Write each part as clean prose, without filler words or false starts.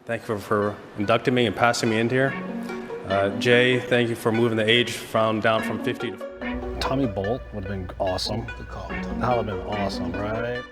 Thank you for inducting me and passing me in here. Jay, thank you for moving the age down from 50 to... Tommy Bolt would have been awesome. Good call. That would have been awesome, right?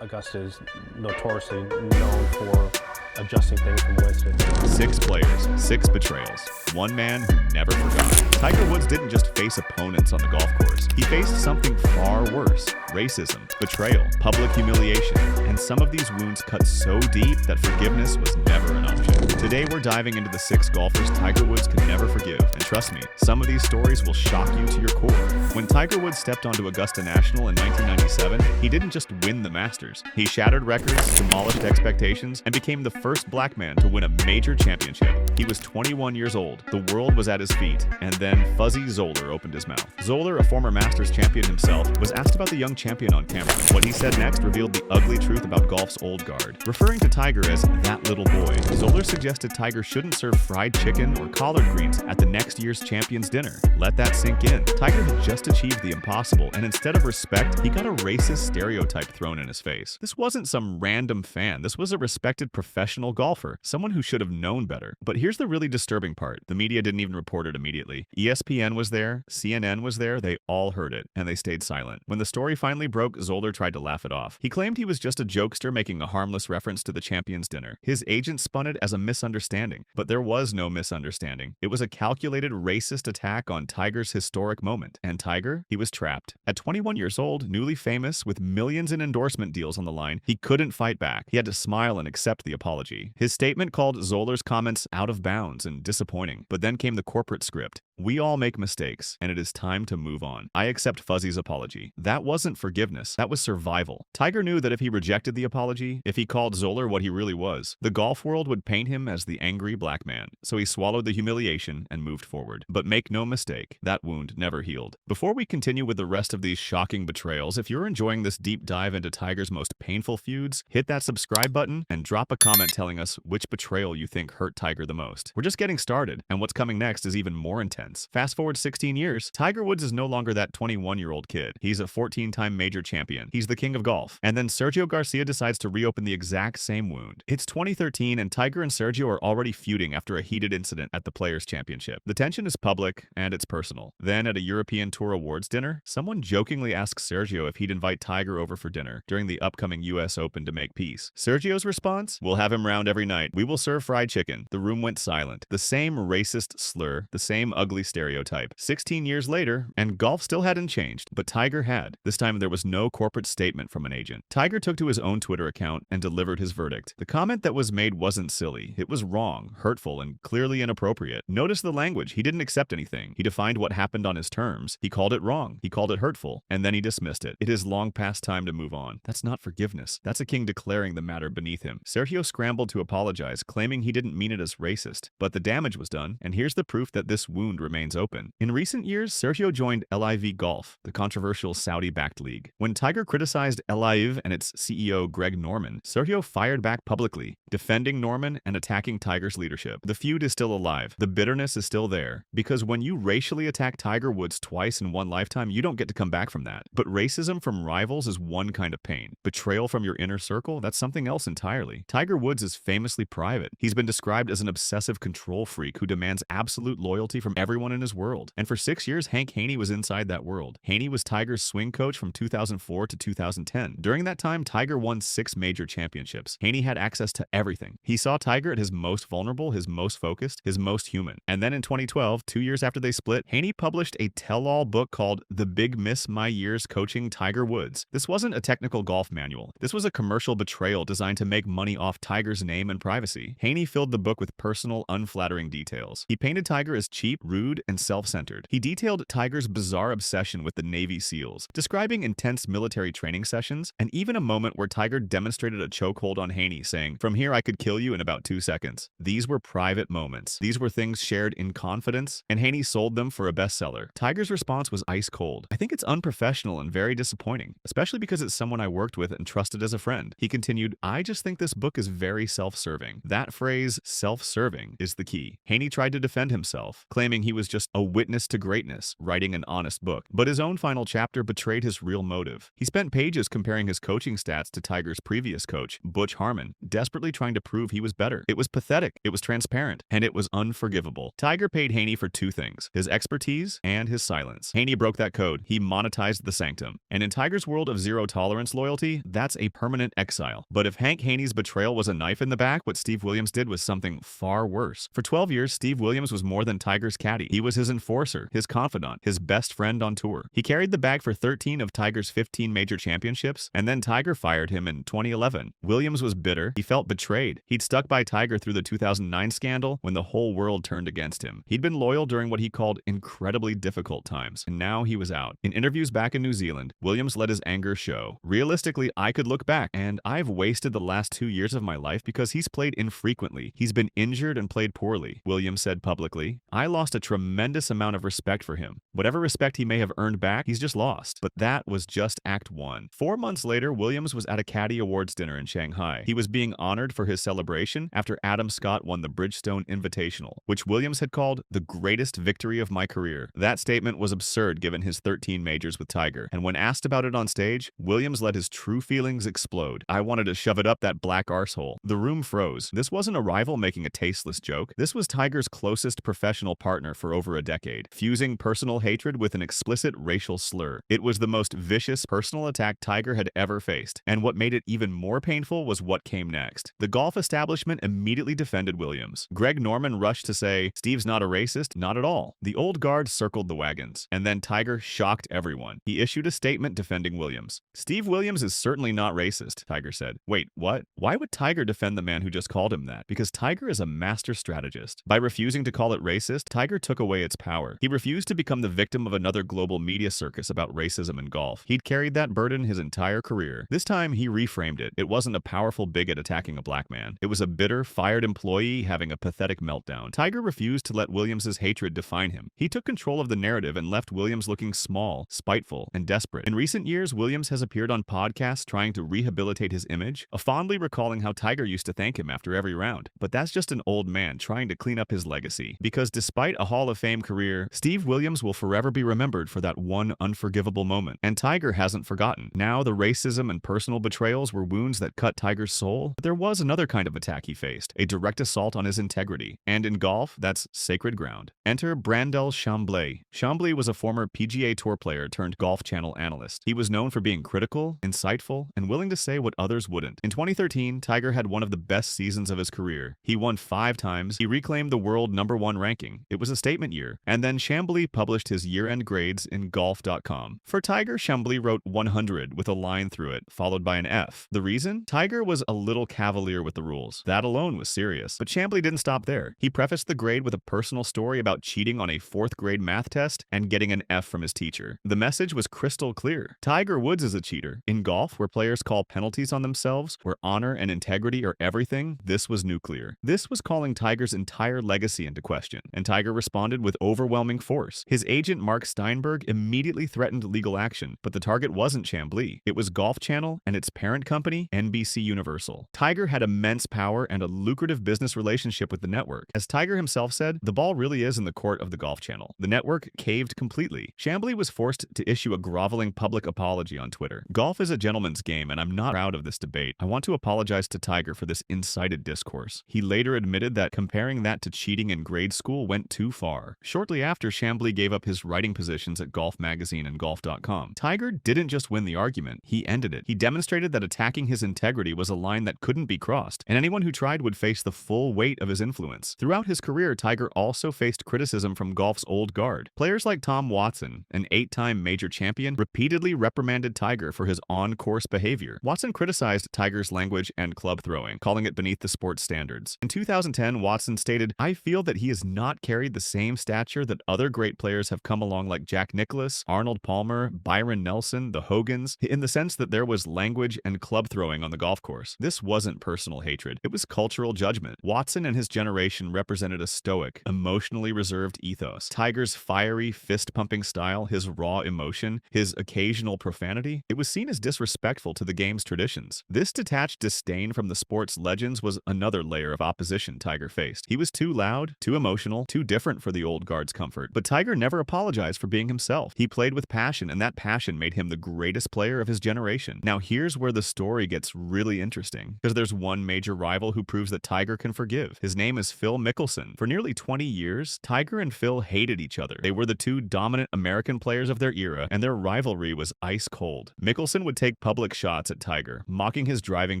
Augusta is notoriously known for adjusting things from Winston. 6 players, 6 betrayals. One man who never forgot. Tiger Woods didn't just face opponents on the golf course. He faced something far worse: racism, betrayal, public humiliation. And some of these wounds cut so deep that forgiveness was never an option. Today we're diving into the 6 golfers Tiger Woods could never forgive. And trust me, some of these stories will shock you to your core. When Tiger Woods stepped onto Augusta National in 1997, he didn't just win the Masters. He shattered records, demolished expectations, and became the first black man to win a major championship. He was 21 years old. The world was at his feet. And then Fuzzy Zoeller opened his mouth. Zoeller, a former Masters champion himself, was asked about the young champion on camera. What he said next revealed the ugly truth about golf's old guard. Referring to Tiger as that little boy, Zoeller suggested Tiger shouldn't serve fried chicken or collard greens at the next year's champions dinner. Let that sink in. Tiger had just achieved the impossible, and instead of respect, he got a racist stereotype thrown in his face. This wasn't some random fan. This was a respected professional golfer, someone who should have known better. But here's the really disturbing part. The media didn't even report it immediately. ESPN was there, CNN was there, they all heard it, and they stayed silent. When the story finally broke, Zoeller tried to laugh it off. He claimed he was just a jokester making a harmless reference to the champions dinner. His agent spun it as a misunderstanding, but there was no misunderstanding. It was a calculated racist attack on Tiger's historic moment. And Tiger, he was trapped. At 21 years old, newly famous, with millions in endorsement deals on the line, he couldn't fight back. He had to smile and accept the apology. His statement called Zoeller's comments out of bounds and disappointing, but then came the corporate script. We all make mistakes, and it is time to move on. I accept Fuzzy's apology. That wasn't forgiveness, that was survival. Tiger knew that if he rejected the apology, if he called Zoeller what he really was, the golf world would paint him as the angry black man. So he swallowed the humiliation and moved forward. But make no mistake, that wound never healed. Before we continue with the rest of these shocking betrayals, if you're enjoying this deep dive into Tiger's most painful feuds, hit that subscribe button and drop a comment telling us which betrayal you think hurt Tiger the most. We're just getting started, and what's coming next is even more intense. Fast forward 16 years, Tiger Woods is no longer that 21-year-old kid. He's a 14-time major champion. He's the king of golf. And then Sergio Garcia decides to reopen the exact same wound. It's 2013, and Tiger and Sergio are already feuding after a heated incident at the Players' Championship. The tension is public, and it's personal. Then, at a European Tour Awards dinner, someone jokingly asks Sergio if he'd invite Tiger over for dinner during the upcoming US Open to make peace. Sergio's response? We'll have him round every night. We will serve fried chicken. The room went silent. The same racist slur, the same ugly stereotype. 16 years later, and golf still hadn't changed, but Tiger had. This time there was no corporate statement from an agent. Tiger took to his own Twitter account and delivered his verdict. The comment that was made wasn't silly. It was wrong, hurtful, and clearly inappropriate. Notice the language. He didn't accept anything. He defined what happened on his terms. He called it wrong. He called it hurtful, and then he dismissed it. It is long past time to move on. That's not forgiveness. That's a king declaring the matter beneath him. Sergio scrambled to apologize, claiming he didn't mean it as racist. But the damage was done, and here's the proof that this wound remains open. In recent years, Sergio joined LIV Golf, the controversial Saudi-backed league. When Tiger criticized LIV and its CEO Greg Norman, Sergio fired back publicly, defending Norman and attacking Tiger's leadership. The feud is still alive. The bitterness is still there. Because when you racially attack Tiger Woods twice in one lifetime, you don't get to come back from that. But racism from rivals is one kind of pain. Betrayal from your inner circle, that's something else entirely. Tiger Woods is famously private. He's been described as an obsessive control freak who demands absolute loyalty from everyone in his world. And for 6 years, Hank Haney was inside that world. Haney was Tiger's swing coach from 2004 to 2010. During that time, Tiger won 6 major championships. Haney had access to everything. He saw Tiger at his most vulnerable, his most focused, his most human. And then in 2012, 2 years after they split, Haney published a tell-all book called The Big Miss My Years Coaching Tiger Woods. This wasn't a technical golf manual. This was a commercial betrayal designed to make money off Tiger's name and privacy. Haney filled the book with personal, unflattering details. He painted Tiger as cheap, rude, and self-centered. He detailed Tiger's bizarre obsession with the Navy SEALs, describing intense military training sessions, and even a moment where Tiger demonstrated a chokehold on Haney, saying, "From here I could kill you in about 2 seconds." These were private moments. These were things shared in confidence, and Haney sold them for a bestseller. Tiger's response was ice cold. "I think it's unprofessional and very disappointing, especially because it's someone I worked with and trusted as a friend." He continued, "I just think this book is very self-serving." That phrase, self-serving, is the key. Haney tried to defend himself, claiming he was just a witness to greatness, writing an honest book. But his own final chapter betrayed his real motive. He spent pages comparing his coaching stats to Tiger's previous coach, Butch Harmon, desperately trying to prove he was better. It was pathetic, it was transparent, and it was unforgivable. Tiger paid Haney for two things: his expertise and his silence. Haney broke that code. He monetized the sanctum. And in Tiger's world of zero-tolerance loyalty, that's a permanent exile. But if Hank Haney's betrayal was a knife in the back, what Steve Williams did was something far worse. For 12 years, Steve Williams was more than Tiger's caddy. He was his enforcer, his confidant, his best friend on tour. He carried the bag for 13 of Tiger's 15 major championships, and then Tiger fired him in 2011. Williams was bitter. He felt betrayed. He'd stuck by Tiger through the 2009 scandal when the whole world turned against him. He'd been loyal during what he called incredibly difficult times, and now he was out. In interviews back in New Zealand, Williams let his anger show. "Realistically, I could look back, and I've wasted the last 2 years of my life because he's played infrequently. He's been injured and played poorly," Williams said publicly. "I lost a tremendous amount of respect for him. Whatever respect he may have earned back, he's just lost." But that was just Act 1. 4 months later, Williams was at a Caddy Awards dinner in Shanghai. He was being honored for his celebration after Adam Scott won the Bridgestone Invitational, which Williams had called the greatest victory of my career. That statement was absurd given his 13 majors with Tiger, and when asked about it on stage, Williams let his true feelings explode. "I wanted to shove it up that black arsehole." The room froze. This wasn't a rival making a tasteless joke. This was Tiger's closest professional partner for over a decade, fusing personal hatred with an explicit racial slur. It was the most vicious personal attack Tiger had ever faced, and what made it even more painful was what came next. The golf establishment immediately defended Williams. Greg Norman rushed to say, "Steve's not a racist, not at all." The old guard circled the wagons, and then Tiger shocked everyone. He issued a statement defending Williams. "Steve Williams is certainly not racist," Tiger said. Wait, what? Why would Tiger defend the man who just called him that? Because Tiger is a master strategist. By refusing to call it racist, Tiger took away its power. He refused to become the victim of another global media circus about racism in golf. He'd carried that burden his entire career. This time, he reframed it. It wasn't a powerful bigot attacking a black man. It was a bitter, fired employee having a pathetic meltdown. Tiger refused to let Williams's hatred define him. He took control of the narrative and left Williams looking small, spiteful, and desperate. In recent years, Williams has appeared on podcasts trying to rehabilitate his image, fondly recalling how Tiger used to thank him after every round. But that's just an old man trying to clean up his legacy. Because despite a Hall of Fame career, Steve Williams will forever be remembered for that one unforgivable moment. And Tiger hasn't forgotten. Now, the racism and personal betrayals were wounds that cut Tiger's soul, but there was another kind of attack he faced, a direct assault on his integrity. And in golf, that's sacred ground. Enter Brandel Chambly. Chambly was a former PGA Tour player turned Golf Channel analyst. He was known for being critical, insightful, and willing to say what others wouldn't. In 2013, Tiger had one of the best seasons of his career. He won 5 times. He reclaimed the world #1 ranking. It was a statement year. And then Chambly published his year-end grades in golf.com. For Tiger, Chambly wrote 100 with a line through it, followed by an F. The reason? Tiger was a little cavalier with the rules. That alone was serious. But Chambly didn't stop there. He prefaced the grade with a personal story about cheating on a 4th grade math test and getting an F from his teacher. The message was crystal clear. Tiger Woods is a cheater. In golf, where players call penalties on themselves, where honor and integrity are everything, this was nuclear. This was calling Tiger's entire legacy into question, and Tiger responded with overwhelming force. His agent Mark Steinberg immediately threatened legal action, but the target wasn't Chambly. It was Golf Channel and its parent company, NBC Universal. Tiger had immense power and a lucrative business relationship with the network. As Tiger himself said, the ball really is in the court of the Golf Channel. The network caved completely. Chambly was forced to issue a groveling public apology on Twitter. Golf is a gentleman's game, and I'm not proud of this debate. I want to apologize to Tiger for this incited discourse. He later admitted that comparing that to cheating in grade school went too far. Shortly after, Chambly gave up his writing positions at Golf Magazine and Golf.com. Tiger didn't just win the argument, he ended it. He demonstrated that attacking his integrity was a line that couldn't be crossed, and anyone who tried would face the full weight of his influence. Throughout his career, Tiger also faced criticism from golf's old guard. Players like Tom Watson, an 8-time major champion, repeatedly reprimanded Tiger for his on-course behavior. Watson criticized Tiger's language and club throwing, calling it beneath the sport's standards. In 2010, Watson stated, "I feel that he has not carried the same stature that other great players have come along like Jack Nicklaus, Arnold Palmer, Byron Nelson, the Hogans, in the sense that there was language and club throwing on the golf course. This wasn't personal hatred. It was cultural judgment." Watson and his generation represented a stoic, emotionally reserved ethos. Tiger's fiery, fist-pumping style, his raw emotion, his occasional profanity, it was seen as disrespectful to the game's traditions. This detached disdain from the sport's legends was another layer of opposition Tiger faced. He was too loud, too emotional, too different weren't for the old guard's comfort. But Tiger never apologized for being himself. He played with passion, and that passion made him the greatest player of his generation. Now here's where the story gets really interesting, because there's one major rival who proves that Tiger can forgive. His name is Phil Mickelson. For nearly 20 years, Tiger and Phil hated each other. They were the two dominant American players of their era, and their rivalry was ice cold. Mickelson would take public shots at Tiger, mocking his driving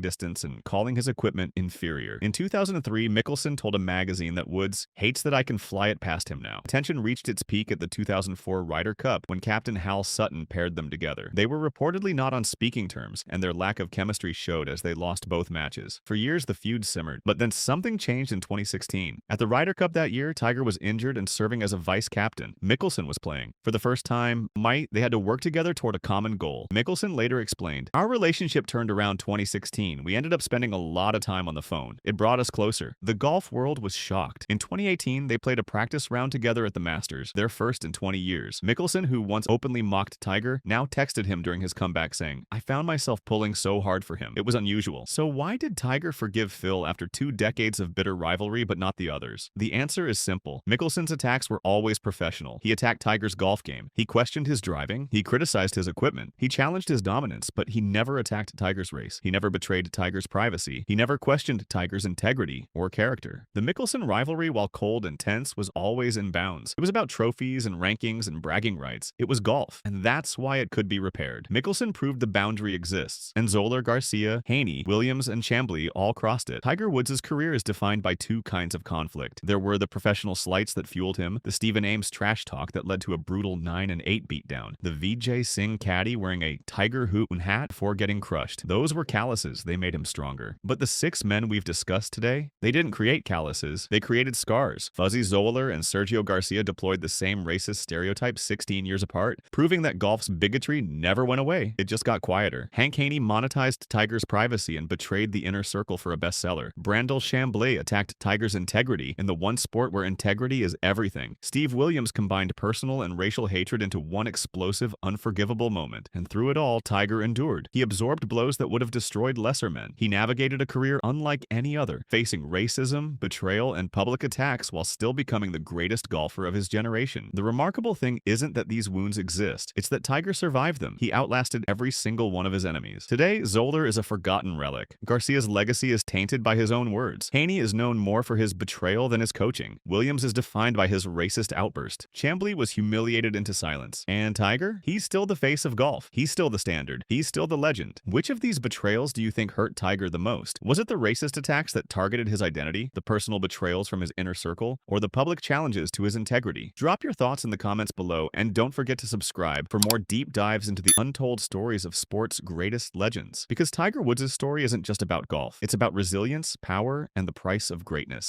distance and calling his equipment inferior. In 2003, Mickelson told a magazine that Woods hates that I can fly it past him now. Tension reached its peak at the 2004 Ryder Cup when Captain Hal Sutton paired them together. They were reportedly not on speaking terms, and their lack of chemistry showed as they lost both matches. For years, the feud simmered, but then something changed in 2016. At the Ryder Cup that year, Tiger was injured and serving as a vice captain. Mickelson was playing. For the first time, they had to work together toward a common goal. Mickelson later explained, "Our relationship turned around 2016. We ended up spending a lot of time on the phone. It brought us closer." The golf world was shocked. In 2018, they played a practice round together at the Masters, their first in 20 years. Mickelson, who once openly mocked Tiger, now texted him during his comeback saying, "I found myself pulling so hard for him. It was unusual." So why did Tiger forgive Phil after 2 decades of bitter rivalry but not the others? The answer is simple. Mickelson's attacks were always professional. He attacked Tiger's golf game. He questioned his driving. He criticized his equipment. He challenged his dominance, but he never attacked Tiger's race. He never betrayed Tiger's privacy. He never questioned Tiger's integrity or character. The Mickelson rivalry, while cold and tense, was always in bounds. It was about trophies and rankings and bragging rights. It was golf, and that's why it could be repaired. Mickelson proved the boundary exists, and Zoller, Garcia, Haney, Williams, and Chambly all crossed it. Tiger Woods' career is defined by 2 kinds of conflict. There were the professional slights that fueled him, the Stephen Ames trash talk that led to a brutal 9 and 8 beatdown, the Vijay Singh caddy wearing a Tiger hoot and hat before getting crushed. Those were calluses. They made him stronger. But the 6 men we've discussed today, they didn't create calluses. They created scars. Fuzzy Zoller and Sergio Garcia deployed the same racist stereotypes 16 years apart, proving that golf's bigotry never went away. It just got quieter. Hank Haney monetized Tiger's privacy and betrayed the inner circle for a bestseller. Brandel Chambly attacked Tiger's integrity in the one sport where integrity is everything. Steve Williams combined personal and racial hatred into one explosive, unforgivable moment. And through it all, Tiger endured. He absorbed blows that would have destroyed lesser men. He navigated a career unlike any other, facing racism, betrayal, and public attacks while still becoming the greatest golfer of his generation. The remarkable thing isn't that these wounds exist. It's that Tiger survived them. He outlasted every single one of his enemies. Today, Zoller is a forgotten relic. Garcia's legacy is tainted by his own words. Haney is known more for his betrayal than his coaching. Williams is defined by his racist outburst. Chambly was humiliated into silence. And Tiger? He's still the face of golf. He's still the standard. He's still the legend. Which of these betrayals do you think hurt Tiger the most? Was it the racist attacks that targeted his identity, the personal betrayals from his inner circle, or the public challenges to his integrity? Drop your thoughts in the comments below, and don't forget to subscribe for more deep dives into the untold stories of sport's greatest legends. Because Tiger Woods' story isn't just about golf. It's about resilience, power, and the price of greatness.